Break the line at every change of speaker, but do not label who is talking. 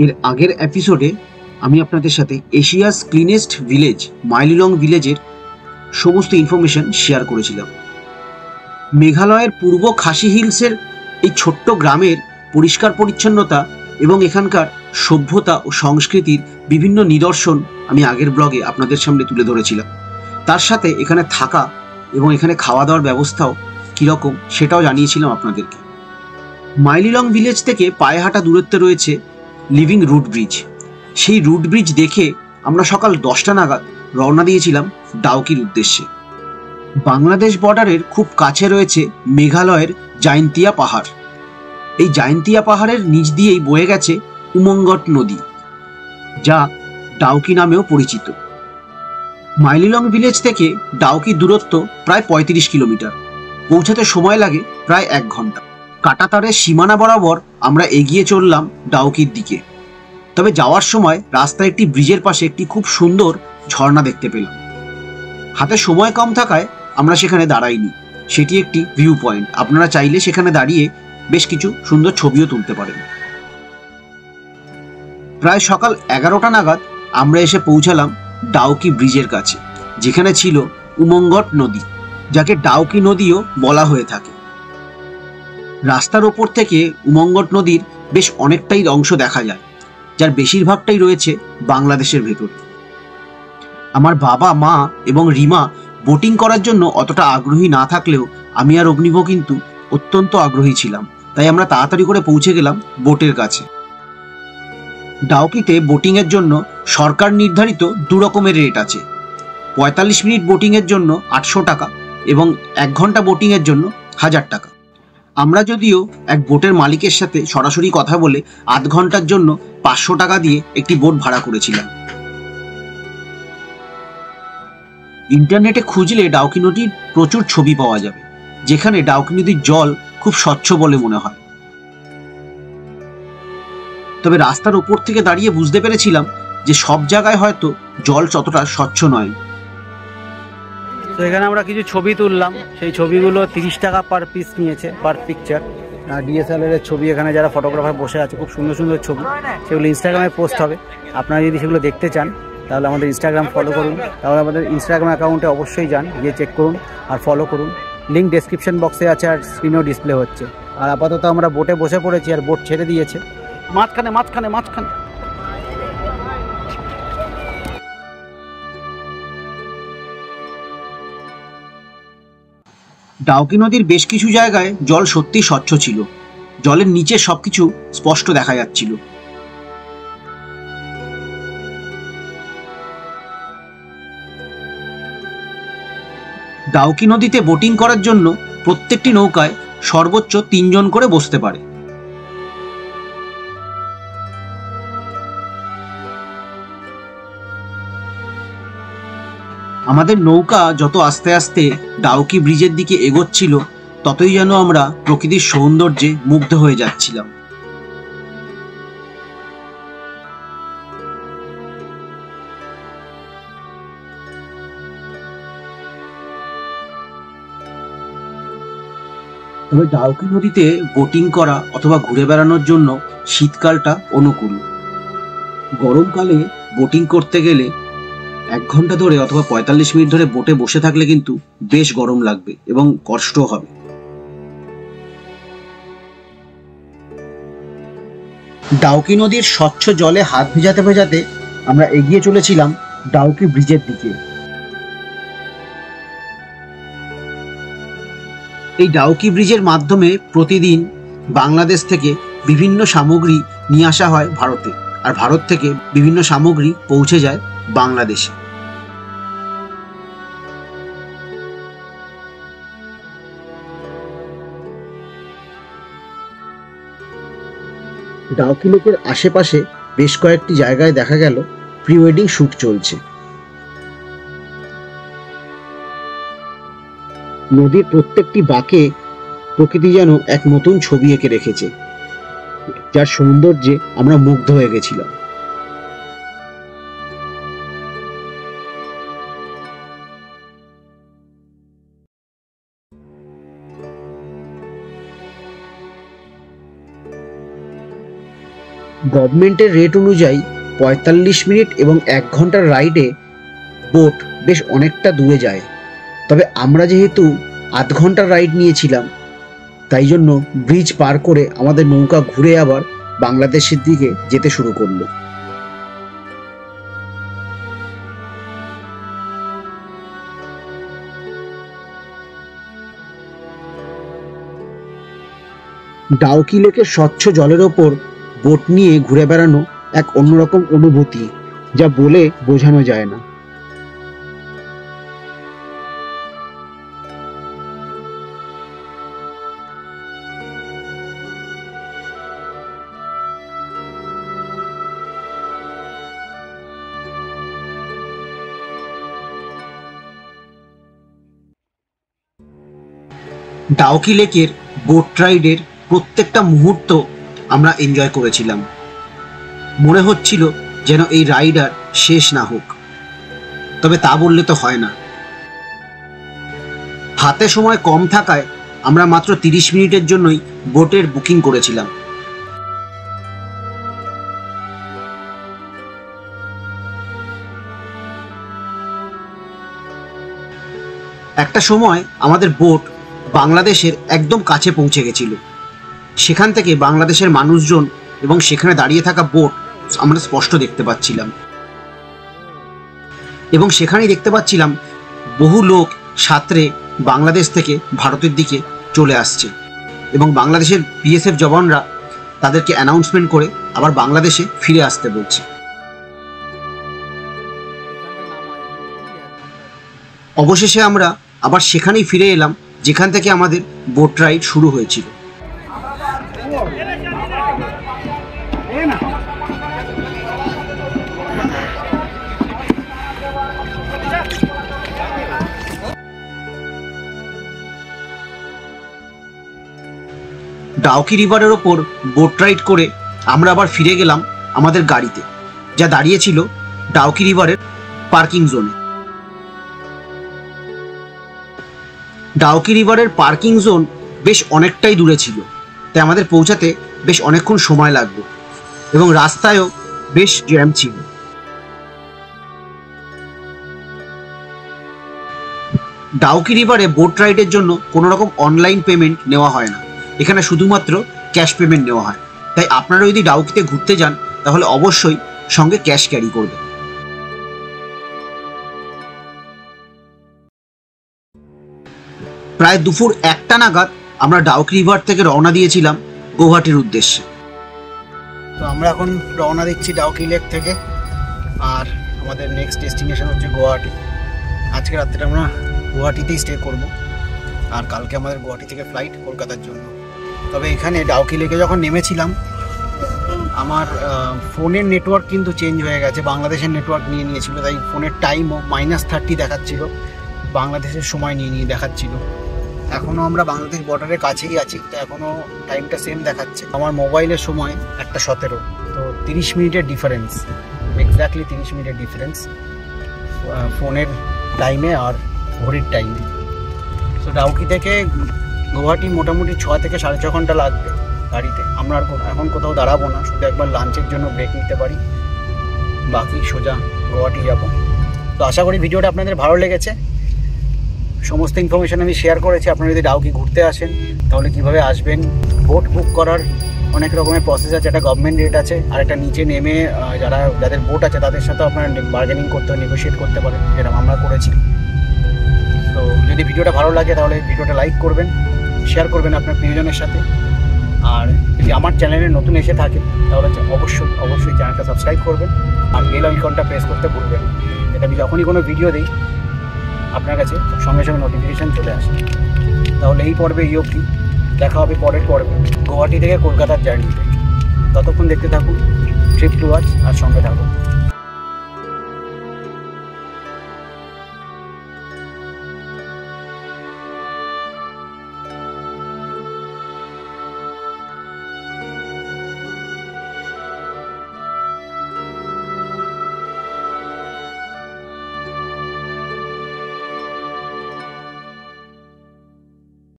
এর আগের এপিসোডে আমি আপনাদের সাথে এশিয়াস ক্লিনেস্ট ভিলেজ মাইলিলং ভিলেজের সমস্ত ইনফরমেশন শেয়ার করেছিলাম। মেঘালয়ের পূর্ব খাসি হিলসের এই ছোট্ট গ্রামের পরিষ্কার পরিচ্ছন্নতা এবং এখানকার সভ্যতা ও সংস্কৃতির বিভিন্ন নিদর্শন আমি আগের ব্লগে আপনাদের সামনে তুলে ধরেছিলাম। তার সাথে এখানে থাকা এবং এখানে খাওয়া দাওয়ার ব্যবস্থাও কীরকম সেটাও জানিয়েছিলাম আপনাদেরকে। মাইলিলং ভিলেজ থেকে পায়ে হাঁটা দূরত্বে রয়েছে লিভিং রুট ব্রিজ। সেই রুট ব্রিজ দেখে আমরা সকাল 10টা নাগাদ রওনা দিয়েছিলাম ডাউকির উদ্দেশ্যে। বাংলাদেশ বর্ডারের খুব কাছে রয়েছে মেঘালয়ের জাইন্তিয়া পাহাড়। এই জাইন্তিয়া পাহাড়ের নিচ দিয়েই বয়ে গেছে উমঙ্গট নদী, যা ডাউকি নামেও পরিচিত। মাইলিলং ভিলেজ থেকে ডাউকির দূরত্ব প্রায় 35 কিলোমিটার। পৌঁছাতে সময় লাগে প্রায় 1 ঘন্টা। কাঁটাতারের সীমানা বরাবর আমরা এগিয়ে চললাম ডাউকির দিকে। তবে যাওয়ার সময় রাস্তায় একটি ব্রিজের পাশে একটি খুব সুন্দর ঝর্ণা দেখতে পেলাম। হাতে সময় কম থাকায় আমরা সেখানে দাঁড়াইনি। সেটি একটি ভিউ পয়েন্ট, আপনারা চাইলে সেখানে দাঁড়িয়ে বেশ কিছু সুন্দর ছবিও তুলতে পারেন। প্রায় সকাল 11টা নাগাদ আমরা এসে পৌঁছালাম ডাউকি ব্রিজের কাছে, যেখানে ছিল উমঙ্গট নদী, যাকে ডাউকি নদীও বলা হয়ে থাকে। রাস্তার ওপর থেকে উমঙ্গট নদীর বেশ অনেকটাই অংশ দেখা যায়, যার বেশিরভাগটাই রয়েছে বাংলাদেশের ভেতরে। আমার বাবা, মা এবং রিমা বোটিং করার জন্য অতটা আগ্রহী না থাকলেও আমি আর অগ্নিভ কিন্তু অত্যন্ত আগ্রহী ছিলাম, তাই আমরা তাড়াতাড়ি করে পৌঁছে গেলাম বোটের কাছে। ডাউকিতে বোটিংয়ের জন্য সরকার নির্ধারিত 2 রকমের রেট আছে। 45 মিনিট বোটিংয়ের জন্য 800 টাকা এবং 1 ঘন্টা বোটিংয়ের জন্য 1000 টাকা। আমরা যদিও এক বোটের মালিকের সাথে সরাসরি কথা বলে আধ ঘন্টার জন্য 500 টাকা দিয়ে একটি বোট ভাড়া করেছিলাম। ইন্টারনেটে খুঁজলে ডাউকি নদীর প্রচুর ছবি পাওয়া যাবে, যেখানে ডাউকি নদীর জল খুব স্বচ্ছ বলে মনে হয়। তবে রাস্তার উপর থেকে দাঁড়িয়ে বুঝতে পেরেছিলাম যে সব জায়গায় হয়তো জল ততটা স্বচ্ছ নয়।
তো এখানে আমরা কিছু ছবি তুললাম, সেই ছবিগুলো 30 টাকা পার পিস নিয়েছে, পার পিকচার। ডিএসএলআর এর ছবি, এখানে যারা ফটোগ্রাফার বসে আছে, খুব সুন্দর সুন্দর ছবি, সেগুলো ইনস্টাগ্রামে পোস্ট হবে। আপনারা যদি সেগুলো দেখতে চান তাহলে আমাদের ইনস্টাগ্রাম ফলো করুন, তাহলে আমাদের ইনস্টাগ্রাম অ্যাকাউন্টে অবশ্যই যান, গিয়ে চেক করুন আর ফলো করুন। লিঙ্ক ডেসক্রিপশন বক্সে আছে আর স্ক্রিনেও ডিসপ্লে হচ্ছে। আর আপাতত আমরা বোটে বসে পড়েছি আর বোট ছেড়ে দিয়েছে মাঝখানে মাঝখানে মাঝখানে।
ডাউকি নদীর বেশ কিছু জায়গায় জল সত্যি স্বচ্ছ ছিল, জলের নিচে সবকিছু স্পষ্ট দেখা যাচ্ছিল। ডাউকি নদীতে বোটিং করার জন্য প্রত্যেকটি নৌকায় সর্বোচ্চ 3 জন করে বসতে পারে। আমাদের নৌকা যত আস্তে আস্তে ডাউকি ব্রিজের দিকে এগোচ্ছিল, ততই যেন আমরা প্রকৃতির সৌন্দর্যে মুগ্ধ হয়ে যাচ্ছিলাম। তবে ডাউকি নদীতে বোটিং করা অথবা ঘুরে বেড়ানোর জন্য শীতকালটা অনুকূল। গরমকালে বোটিং করতে গেলে 1 ঘন্টা ধরে অথবা 45 মিনিট ধরে বোটে বসে থাকলে কিন্তু বেশ গরম লাগবে এবং কষ্ট হবে। ডাউকি নদীর স্বচ্ছ জলে হাত ভেজাতে ভেজাতে আমরা এগিয়ে চলেছিলাম ডাউকি ব্রিজের দিকে। এই ডাউকি ব্রিজের মাধ্যমে প্রতিদিন বাংলাদেশ থেকে বিভিন্ন সামগ্রী নিয়ে আসা হয় ভারতে, আর ভারত থেকে বিভিন্ন সামগ্রী পৌঁছে যায় বাংলাদেশে। ডাউকি লেকের আশেপাশে বেশ কয়েকটি জায়গায় দেখা গেল প্রি ওয়েডিং শ্যুট চলছে। নদীর প্রত্যেকটি বাঁকে প্রকৃতি যেন এক নতুন ছবি এঁকে রেখেছে, যার সৌন্দর্যে আমরা মুগ্ধ হয়ে গেছিলাম। গভর্নমেন্টের রেট অনুযায়ী 45 মিনিট এবং 1 ঘন্টার রাইডে বোট বেশ অনেকটা দূরে যায়। তবে আমরা যেহেতু আধ ঘন্টার রাইড নিয়েছিলাম, তাই জন্য ব্রিজ পার করে আমাদের নৌকা ঘুরে আবার বাংলাদেশের দিকে যেতে শুরু করলো। ডাউকি লেকের স্বচ্ছ জলের ওপর বোট নিয়ে ঘুরে বেড়ানো এক অন্যরকম অনুভূতি, যা বলে বোঝানো যায় না। ডাউকি লেকের বোট রাইডের প্রত্যেকটা মুহূর্ত আমরা এনজয় করেছিলাম। মনে হচ্ছিল যেন এই রাইড আর শেষ না হোক, তবে তা বললে তো হয় না। হাতে সময় কম থাকায় আমরা মাত্র 30 মিনিটের জন্যই বোটের বুকিং করেছিলাম। একটা সময় আমাদের বোট বাংলাদেশের একদম কাছে পৌঁছে গেছিল। সেখান থেকে বাংলাদেশের মানুষজন এবং সেখানে দাঁড়িয়ে থাকা বোট আমরা স্পষ্ট দেখতে পাচ্ছিলাম, এবং সেখানেই দেখতে পাচ্ছিলাম বহু লোক সাঁতরে বাংলাদেশ থেকে ভারতের দিকে চলে আসছে, এবং বাংলাদেশের বিএসএফ জওয়ানরা তাদেরকে অ্যানাউন্সমেন্ট করে আবার বাংলাদেশে ফিরে আসতে বলছে। অবশেষে আমরা আবার সেখানেই ফিরে এলাম যেখান থেকে আমাদের বোট রাইড শুরু হয়েছিল। ডাউকি রিভারের ওপর বোট রাইড করে আমরা আবার ফিরে গেলাম আমাদের গাড়িতে, যা দাঁড়িয়েছিল ডাউকি রিভারের পার্কিং জোনে। ডাউকি রিভারের পার্কিং জোন বেশ অনেকটাই দূরে ছিল, তাই আমাদের পৌঁছাতে বেশ অনেকক্ষণ সময় লাগবে, এবং রাস্তায়ও বেশ জ্যাম ছিল। ডাউকি রিভারে বোট রাইডের জন্য কোনো রকম অনলাইন পেমেন্ট নেওয়া হয় না, এখানে শুধুমাত্র ক্যাশ পেমেন্ট নেওয়া হয়। তাই আপনারা যদি ডাউকিতে ঘুরতে যান তাহলে অবশ্যই সঙ্গে ক্যাশ ক্যারি করবেন। প্রায় দুপুর 1টা নাগাদ আমরা ডাউকি রিভার থেকে রওনা দিয়েছিলাম গৌহাটির উদ্দেশ্যে। তো আমরা এখন রওনা দিচ্ছি ডাউকি লেক থেকে, আর আমাদের নেক্সট ডেস্টিনেশন হচ্ছে গুয়াহাটি। আজকে রাত্রে আমরা গুয়াহাটিতেই স্টে করব, আর কালকে আমাদের গুয়াহাটি থেকে ফ্লাইট কলকাতার জন্য। তবে এখানে ডাউকি লেকে যখন নেমেছিলাম আমার ফোনের নেটওয়ার্ক কিন্তু চেঞ্জ হয়ে গেছে, বাংলাদেশের নেটওয়ার্ক নিয়ে নিয়েছিল, তাই ফোনের টাইমও -30 দেখাচ্ছিল, বাংলাদেশের সময় নিয়ে দেখাচ্ছিল। এখনও আমরা বাংলাদেশ বর্ডারের কাছেই আছি, তো এখনও টাইমটা সেম দেখাচ্ছে। আমার মোবাইলের সময় 1:17, তো 30 মিনিটের ডিফারেন্স, এক্স্যাক্টলি 30 মিনিটের ডিফারেন্স ফোনের টাইমে আর ঘড়ির টাইমে। তো ডাউকি থেকে গুয়াহাটি মোটামুটি 6 থেকে 6.5 ঘন্টা লাগবে গাড়িতে। আমরা আর এখন কোথাও দাঁড়াবো না, শুধু একবার লাঞ্চের জন্য ব্রেক নিতে পারি, বাকি সোজা গুয়াহাটি যাব। তো আশা করি ভিডিওটা আপনাদের ভালো লেগেছে। সমস্ত ইনফরমেশন আমি শেয়ার করেছি। আপনারা যদি ডাউকি ঘুরতে আসেন তাহলে কিভাবে আসবেন, বোট বুক করার অনেক রকমের প্রসেস আছে, একটা গভর্নমেন্ট রেট আছে, আর একটা নিচে নেমে যাদের বোট আছে তাদের সাথে আপনারা বার্গেনিং করতে নেগোশিয়েট করতে পারেন, যেটা আমরা করেছি। তো যদি ভিডিওটা ভালো লাগে তাহলে ভিডিওটা লাইক করবেন, শেয়ার করবেন আপনার প্রিয়জনের সাথে, আর যদি আমার চ্যানেলে নতুন এসে থাকে তাহলে অবশ্যই চ্যানেলটা সাবস্ক্রাইব করবেন, আর বেল আইকনটা প্রেস করতে ভুলবেন, এটা আমি যখনই কোনো ভিডিও দিই আপনার কাছে সঙ্গে সঙ্গে নোটিফিকেশান চলে আসে। তাহলে এই পর্বে এই অবধি, দেখা হবে পরের পর্বে গুয়াহাটি থেকে কলকাতার জার্নিতে। ততক্ষণ দেখতে থাকুন ট্রিপ টু ওয়াচ, আর সঙ্গে থাকুন।